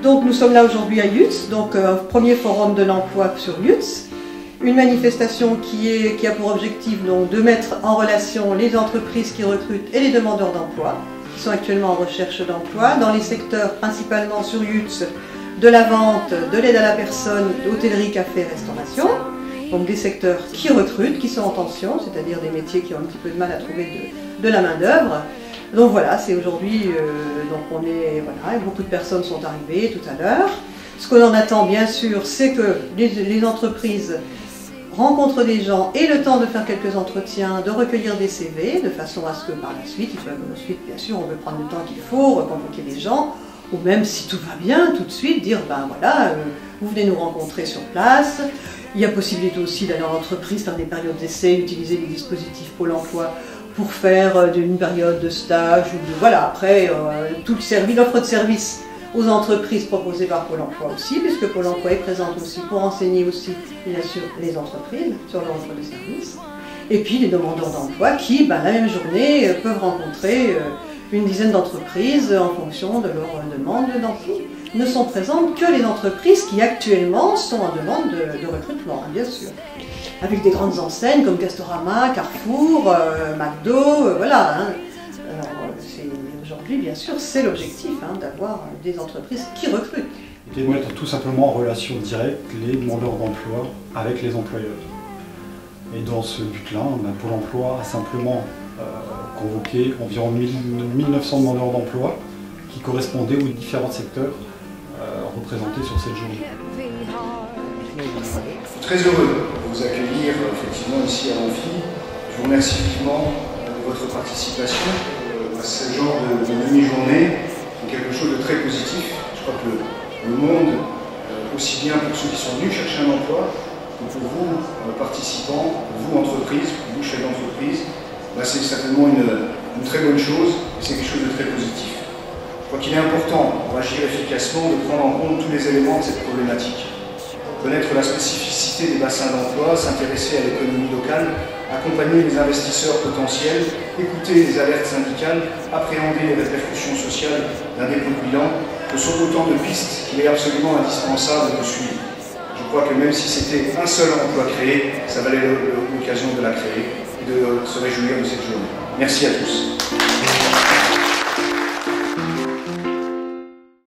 Donc nous sommes là aujourd'hui à Yutz, donc premier forum de l'emploi sur Yutz. Une manifestation qui a pour objectif donc, de mettre en relation les entreprises qui recrutent et les demandeurs d'emploi, qui sont actuellement en recherche d'emploi, dans les secteurs principalement sur Yutz, de la vente, de l'aide à la personne, hôtellerie, café, restauration. Donc des secteurs qui recrutent, qui sont en tension, c'est-à-dire des métiers qui ont un petit peu de mal à trouver de la main-d'œuvre. Donc voilà, c'est aujourd'hui, voilà, beaucoup de personnes sont arrivées tout à l'heure. Ce qu'on en attend bien sûr, c'est que les entreprises rencontrent des gens et le temps de faire quelques entretiens, de recueillir des CV, de façon à ce que par la suite, bien sûr, on veut prendre le temps qu'il faut, reconvoquer les gens, ou même si tout va bien, tout de suite dire, ben voilà, vous venez nous rencontrer sur place. Il y a possibilité aussi d'aller en entreprise, faire des périodes d'essai, utiliser les dispositifs Pôle emploi pour faire une période de stage, ou voilà, après, tout le service, l'offre de service aux entreprises proposées par Pôle emploi aussi, puisque Pôle emploi est présente aussi pour enseigner aussi, bien sûr, les entreprises sur leur offre de service. Et puis les demandeurs d'emploi qui, la même journée, peuvent rencontrer une dizaine d'entreprises en fonction de leur demande d'emploi. Ne sont présentes que les entreprises qui actuellement sont en demande de recrutement, bien sûr. Avec des grandes enseignes comme Castorama, Carrefour, McDo, voilà. Aujourd'hui, bien sûr, c'est l'objectif d'avoir des entreprises qui recrutent. Et de mettre tout simplement en relation directe les demandeurs d'emploi avec les employeurs. Et dans ce but-là, Pôle emploi a simplement convoqué environ 1900 demandeurs d'emploi qui correspondaient aux différents secteurs représentés sur cette journée. Je suis très heureux de vous accueillir effectivement ici à Amphi. Je vous remercie vivement de votre participation à ce genre de demi-journée, qui est quelque chose de très positif. Je crois que le monde, aussi bien pour ceux qui sont venus chercher un emploi, que pour vous participants, pour vous entreprises, pour vous chefs d'entreprise, c'est certainement une très bonne chose, et c'est quelque chose de très positif. Je crois qu'il est important, pour agir efficacement, de prendre en compte tous les éléments de cette problématique. Connaître la spécificité des bassins d'emploi, s'intéresser à l'économie locale, accompagner les investisseurs potentiels, écouter les alertes syndicales, appréhender les répercussions sociales d'un dépôt de bilan, ce sont autant de pistes qu'il est absolument indispensable de suivre. Je crois que même si c'était un seul emploi créé, ça valait l'occasion de la créer et de se réjouir de cette journée. Merci à tous.